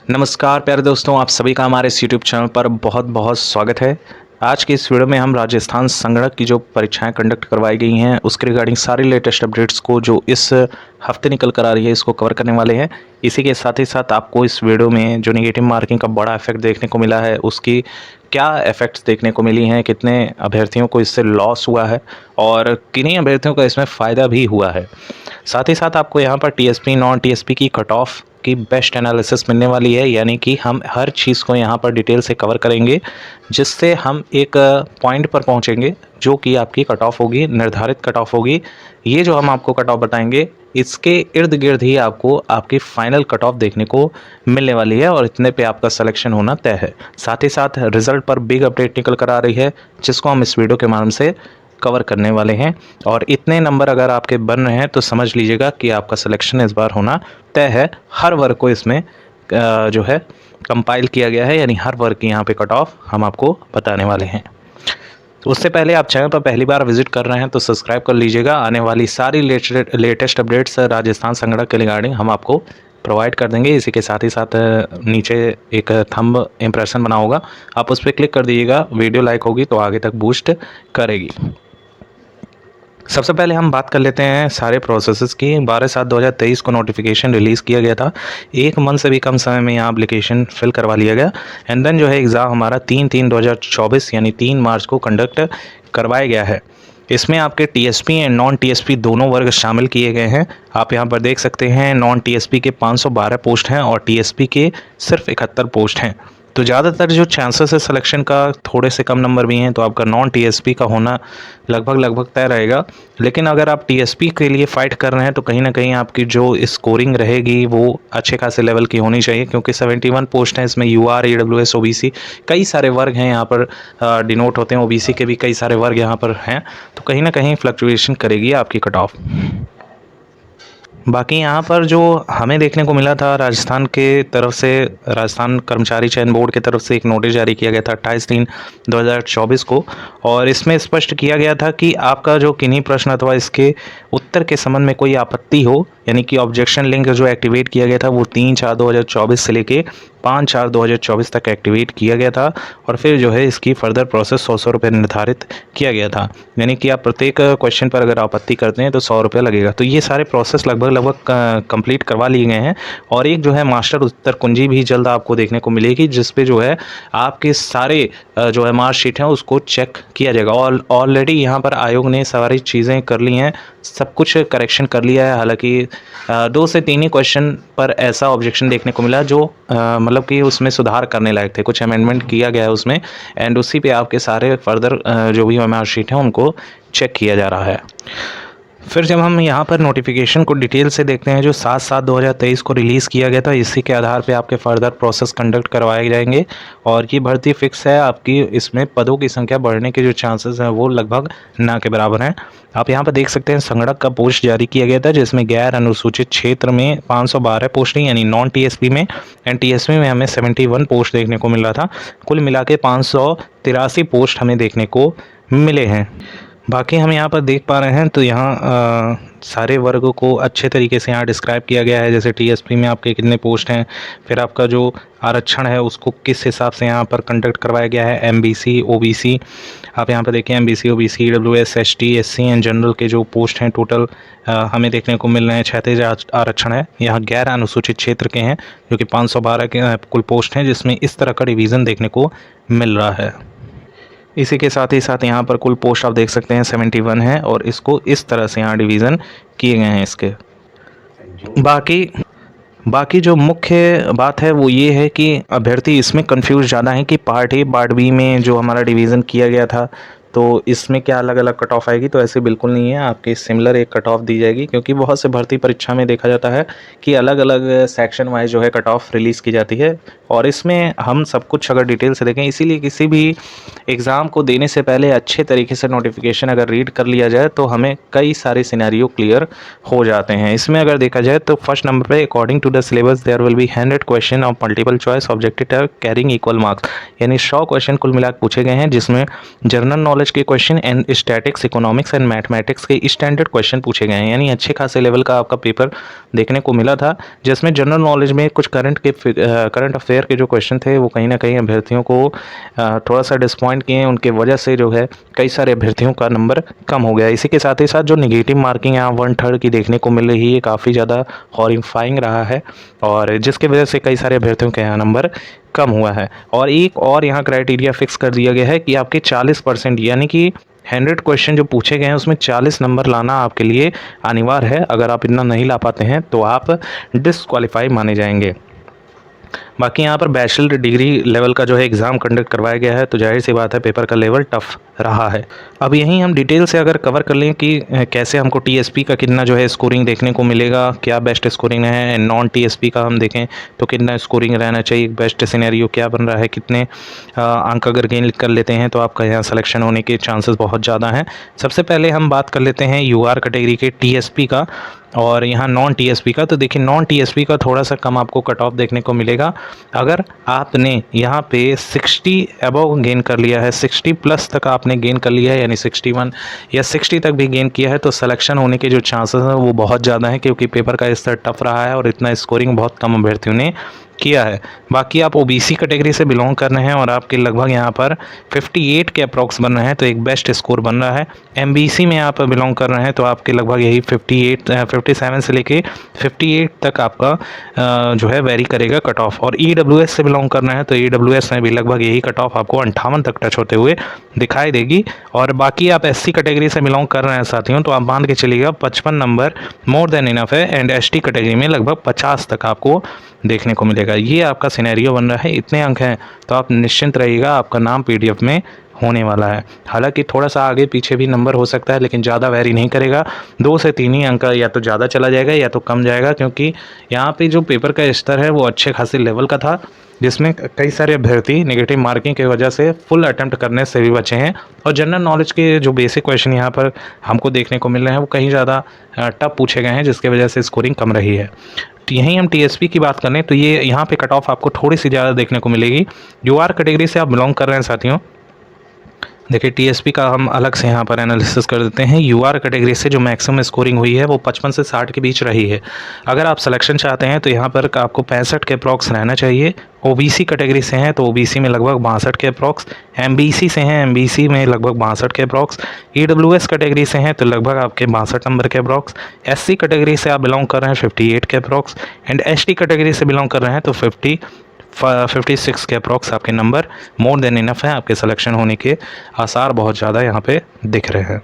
नमस्कार प्यारे दोस्तों, आप सभी का हमारे इस यूट्यूब चैनल पर बहुत बहुत स्वागत है। आज की इस वीडियो में हम राजस्थान संगणक की जो परीक्षाएं कंडक्ट करवाई गई हैं उसके रिगार्डिंग सारी लेटेस्ट अपडेट्स को जो इस हफ्ते निकल कर आ रही है इसको कवर करने वाले हैं। इसी के साथ ही साथ आपको इस वीडियो में जो नेगेटिव मार्किंग का बड़ा इफेक्ट देखने को मिला है उसकी क्या इफेक्ट्स देखने को मिली हैं, कितने अभ्यर्थियों को इससे लॉस हुआ है और किन्हीं अभ्यर्थियों का इसमें फ़ायदा भी हुआ है। साथ ही साथ आपको यहाँ पर टीएसपी नॉन टीएसपी की कट ऑफ की बेस्ट एनालिसिस मिलने वाली है, यानी कि हम हर चीज़ को यहाँ पर डिटेल से कवर करेंगे जिससे हम एक पॉइंट पर पहुँचेंगे जो कि आपकी कट ऑफ होगी, निर्धारित कट ऑफ होगी। ये जो हम आपको कट ऑफ बताएंगे इसके इर्द गिर्द ही आपको आपकी फाइनल कट ऑफ देखने को मिलने वाली है और इतने पे आपका सिलेक्शन होना तय है। साथ ही साथ रिजल्ट पर बिग अपडेट निकल कर आ रही है जिसको हम इस वीडियो के माध्यम से कवर करने वाले हैं और इतने नंबर अगर आपके बन रहे हैं तो समझ लीजिएगा कि आपका सिलेक्शन इस बार होना तय है। हर वर्ग को इसमें जो है कंपाइल किया गया है, यानी हर वर्ग की यहाँ पे कट ऑफ हम आपको बताने वाले हैं। तो उससे पहले आप चैनल पर पहली बार विजिट कर रहे हैं तो सब्सक्राइब कर लीजिएगा। आने वाली सारी लेटेस्ट अपडेट्स राजस्थान संगणक के रिगार्डिंग हम आपको प्रोवाइड कर देंगे। इसी के साथ ही साथ नीचे एक थंब इम्प्रेशन बना होगा, आप उस पर क्लिक कर दीजिएगा। वीडियो लाइक होगी तो आगे तक बूस्ट करेगी। सबसे पहले हम बात कर लेते हैं सारे प्रोसेसेस की। 12/7/2023 को नोटिफिकेशन रिलीज़ किया गया था। एक मंथ से भी कम समय में यहाँ एप्लीकेशन फिल करवा लिया गया एंड देन जो है एग्ज़ाम हमारा 3/3/2024 यानी 3 मार्च को कंडक्ट करवाया गया है। इसमें आपके टीएसपी एंड नॉन टीएसपी दोनों वर्ग शामिल किए गए हैं। आप यहाँ पर देख सकते हैं नॉन टीएसपी के 512 पोस्ट हैं और टीएसपी के सिर्फ 71 पोस्ट हैं। तो ज़्यादातर जो चांसेस है सिलेक्शन का थोड़े से कम नंबर भी हैं तो आपका नॉन टीएसपी का होना लगभग तय रहेगा। लेकिन अगर आप टीएसपी के लिए फ़ाइट कर रहे हैं तो कहीं ना कहीं आपकी जो स्कोरिंग रहेगी वो अच्छे खासे लेवल की होनी चाहिए, क्योंकि 71 पोस्ट हैं। इसमें यूआर, ईडब्ल्यूएस, ओबीसी कई सारे वर्ग हैं यहाँ पर डिनोट होते हैं। ओबीसी के भी कई सारे वर्ग यहाँ पर हैं, तो कहीं ना कहीं फ्लक्चुएशन करेगी आपकी कट ऑफ। बाकी यहाँ पर जो हमें देखने को मिला था राजस्थान के तरफ से, राजस्थान कर्मचारी चयन बोर्ड की तरफ से एक नोटिस जारी किया गया था 28/3/2024 को और इसमें स्पष्ट किया गया था कि आपका जो किन्हीं प्रश्न अथवा इसके उत्तर के संबंध में कोई आपत्ति हो, यानी कि ऑब्जेक्शन लिंक जो एक्टिवेट किया गया था वो 3/4/2024 से लेके 5/4/2024 तक एक्टिवेट किया गया था और फिर जो है इसकी फर्दर प्रोसेस 100 रुपये निर्धारित किया गया था। यानी कि आप प्रत्येक क्वेश्चन पर अगर आपत्ति करते हैं तो 100 रुपये लगेगा। तो ये सारे प्रोसेस लगभग कंप्लीट करवा लिए गए हैं और एक जो है मास्टर उत्तर कुंजी भी जल्द आपको देखने को मिलेगी जिस पे जो है आपके सारे जो है मार्कशीट हैं उसको चेक किया जाएगा। ऑलरेडी यहाँ पर आयोग ने सारी चीज़ें कर ली हैं, सब कुछ करेक्शन कर लिया है। हालांकि 2 से 3 ही क्वेश्चन पर ऐसा ऑब्जेक्शन देखने को मिला जो मतलब कि उसमें सुधार करने लायक थे, कुछ अमेंडमेंट किया गया है उसमें एंड उसी पे आपके सारे फर्दर जो भी मार्कशीट हैं उनको चेक किया जा रहा है। फिर जब हम यहाँ पर नोटिफिकेशन को डिटेल से देखते हैं जो 7/7/2023 को रिलीज़ किया गया था, इसी के आधार पे आपके फर्दर प्रोसेस कंडक्ट करवाए जाएंगे और ये भर्ती फिक्स है आपकी। इसमें पदों की संख्या बढ़ने के जो चांसेस हैं वो लगभग ना के बराबर हैं। आप यहाँ पर देख सकते हैं संगणक का पोस्ट जारी किया गया था जिसमें गैर अनुसूचित क्षेत्र में 512 पोस्टें यानी नॉन टीएसपी में एंड टीएसपी में हमें 71 पोस्ट देखने को मिल रहा था। कुल मिला के 583 पोस्ट हमें देखने को मिले हैं। बाकी हम यहाँ पर देख पा रहे हैं तो यहाँ सारे वर्गों को अच्छे तरीके से यहाँ डिस्क्राइब किया गया है, जैसे टीएसपी में आपके कितने पोस्ट हैं, फिर आपका जो आरक्षण है उसको किस हिसाब से यहाँ पर कंडक्ट करवाया गया है। एमबीसी, ओबीसी, आप यहाँ पर देखें MBC, OBC, EWS, ST, SC and general के जो पोस्ट हैं टोटल हमें देखने को मिल रहे हैं। 36 आरक्षण है। यहाँ गैर अनुसूचित क्षेत्र के हैं जो कि 512 के कुल पोस्ट हैं, जिसमें इस तरह का डिवीज़न देखने को मिल रहा है। इसी के साथ ही साथ यहाँ पर कुल पोस्ट आप देख सकते हैं 71 है और इसको इस तरह से यहाँ डिवीज़न किए गए हैं इसके। बाकी जो मुख्य बात है वो ये है कि अभ्यर्थी इसमें कंफ्यूज ज़्यादा है कि पार्ट ए पार्ट बी में जो हमारा डिवीज़न किया गया था तो इसमें क्या अलग अलग कट ऑफ आएगी, तो ऐसे बिल्कुल नहीं है। आपके सिमिलर एक कट ऑफ दी जाएगी, क्योंकि बहुत से भर्ती परीक्षा में देखा जाता है कि अलग अलग सेक्शन वाइज जो है कट ऑफ रिलीज़ की जाती है और इसमें हम सब कुछ अगर डिटेल से देखें, इसीलिए किसी भी एग्ज़ाम को देने से पहले अच्छे तरीके से नोटिफिकेशन अगर रीड कर लिया जाए तो हमें कई सारे सिनेरियो क्लियर हो जाते हैं। इसमें अगर देखा जाए तो फर्स्ट नंबर पे according to the syllabus there will be 100 question of multiple choice objective carrying equal marks, यानी 100 क्वेश्चन कुल मिलाकर पूछे गए हैं जिसमें जनरल नॉलेज नॉलेज के question and statics, economics and mathematics के स्टैंडर्ड क्वेश्चन पूछे गए हैं, यानी अच्छे खासे लेवल का आपका पेपर देखने को मिला था, जिसमें जनरल नॉलेज में कुछ करंट अफेयर के जो क्वेश्चन थे वो कहीं ना कहीं अभ्यर्थियों को थोड़ा सा डिसपॉइंट किए, उनके वजह से जो है कई सारे अभ्यर्थियों का नंबर कम हो गया। इसी के साथ ही साथ जो निगेटिव मार्किंग यहाँ 1/3 की देखने को मिल रही है, काफ़ी ज़्यादा हॉरिफाइंग रहा है और जिसकी वजह से कई सारे अभ्यर्थियों के यहाँ नंबर कम हुआ है। और एक और यहाँ क्राइटेरिया फिक्स कर दिया गया है कि आपके 40% यानी कि 100 क्वेश्चन जो पूछे गए हैं उसमें 40 नंबर लाना आपके लिए अनिवार्य है। अगर आप इतना नहीं ला पाते हैं तो आप डिसक्वालीफाई माने जाएंगे। बाकी यहाँ पर बैचलर डिग्री लेवल का जो है एग्ज़ाम कंडक्ट करवाया गया है, तो जाहिर सी बात है पेपर का लेवल टफ रहा है। अब यहीं हम डिटेल से अगर कवर कर लें कि कैसे हमको टीएसपी का कितना जो है स्कोरिंग देखने को मिलेगा, क्या बेस्ट स्कोरिंग है, नॉन टीएसपी का हम देखें तो कितना स्कोरिंग रहना चाहिए, बेस्ट सिनेरियो क्या बन रहा है, कितने अंक अगर गेन कर लेते हैं तो आपका यहाँ सिलेक्शन होने के चांसेस बहुत ज़्यादा हैं। सबसे पहले हम बात कर लेते हैं यूआर कैटेगरी के टीएसपी का और यहाँ नॉन टीएसपी का। तो देखिए नॉन टीएसपी का थोड़ा सा कम आपको कट ऑफ देखने को मिलेगा। अगर आपने यहाँ पे 60 अबव गेन कर लिया है, 60 प्लस तक आपने गेन कर लिया है, यानी 61 या 60 तक भी गेन किया है, तो सिलेक्शन होने के जो चांसेस हैं वो बहुत ज़्यादा है, क्योंकि पेपर का स्तर टफ रहा है और इतना स्कोरिंग बहुत कम अभ्यर्थियों ने किया है। बाकी आप ओबीसी कैटेगरी से बिलोंग कर रहे हैं और आपके लगभग यहाँ पर 58 के अप्रॉक्स बन रहे हैं, तो एक बेस्ट स्कोर बन रहा है। एमबीसी में आप बिलोंग कर रहे हैं तो आपके लगभग यही 57 से लेके 58 तक आपका जो है वेरी करेगा कट ऑफ। और ईडब्ल्यूएस से बिलोंग कर रहे हैं तो ईडब्ल्यूएस में भी लगभग यही कट ऑफ आपको 58 तक टच होते हुए दिखाई देगी। और बाकी आप एससी कैटेगरी से बिलोंग कर रहे हैं साथियों, तो आप मान के चलिएगा 55 नंबर मोर देन इनफ है। एंड एसटी कैटेगरी में लगभग 50 तक आपको देखने को मिलेगा। ये आपका सिनेरियो बन रहा है, इतने अंक हैं तो आप निश्चिंत रहिएगा, आपका नाम पीडीएफ में होने वाला है। हालांकि थोड़ा सा आगे पीछे भी नंबर हो सकता है, लेकिन ज़्यादा वेरी नहीं करेगा, 2 से 3 ही अंक या तो ज़्यादा चला जाएगा या तो कम जाएगा, क्योंकि यहाँ पे जो पेपर का स्तर है वो अच्छे खासे लेवल का था, जिसमें कई सारे अभ्यर्थी नेगेटिव मार्किंग की वजह से फुल अटेम्प्ट करने से भी बचे हैं। और जनरल नॉलेज के जो बेसिक क्वेश्चन यहाँ पर हमको देखने को मिल रहे हैं वो कहीं ज़्यादा टफ पूछे गए हैं, जिसकी वजह से स्कोरिंग कम रही है। तो यहीं हम टीएसपी की बात करें तो ये यहाँ पे कट ऑफ आपको थोड़ी सी ज़्यादा देखने को मिलेगी। यूआर कैटेगरी से आप बिलोंग कर रहे हैं साथियों, देखिए टीएसपी का हम अलग से यहाँ पर एनालिसिस कर देते हैं। यूआर कैटेगरी से जो मैक्सिमम स्कोरिंग हुई है वो 55 से 60 के बीच रही है। अगर आप सिलेक्शन चाहते हैं तो यहाँ पर आपको 65 के अप्रॉक्स रहना चाहिए। ओबीसी कैटेगरी से हैं तो ओबीसी में लगभग 62 के अप्रॉक्स, एमबीसी से हैं एमबीसी में लगभग 62 के अप्रॉक्स, ईडब्ल्यूएस कैटेगरी से हैं तो लगभग आपके 62 नंबर के अप्रॉक्स, एससी कैटेगरी से आप बिलोंग कर रहे हैं 58 के अप्रॉक्स, एंड एसटी कैटेगरी से बिलोंग कर रहे हैं तो 56 के अप्रॉक्स आपके नंबर मोर देन इनफ है। आपके सिलेक्शन होने के आसार बहुत ज़्यादा यहाँ पे दिख रहे हैं।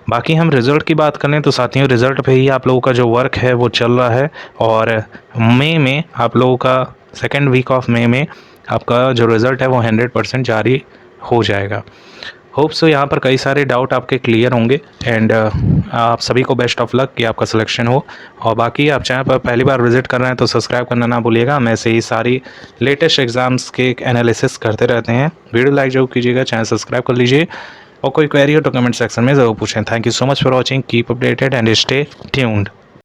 बाकी हम रिज़ल्ट की बात करें तो साथियों रिज़ल्ट पे ही आप लोगों का जो वर्क है वो चल रहा है और मई में आप लोगों का सेकेंड वीक ऑफ मई में आपका जो रिज़ल्ट है वो 100% जारी हो जाएगा। होप सो यहाँ पर कई सारे डाउट आपके क्लियर होंगे एंड आप सभी को बेस्ट ऑफ लक कि आपका सिलेक्शन हो। और बाकी आप चैनल पर पहली बार विजिट कर रहे हैं तो सब्सक्राइब करना ना भूलिएगा। हम ऐसे ही सारी लेटेस्ट एग्जाम्स के एनालिसिस करते रहते हैं। वीडियो लाइक जरूर कीजिएगा, चैनल सब्सक्राइब कर लीजिए और कोई क्वेरी हो तो कमेंट सेक्शन में ज़रूर पूछें। Thank you so much for watching, keep updated and stay tuned.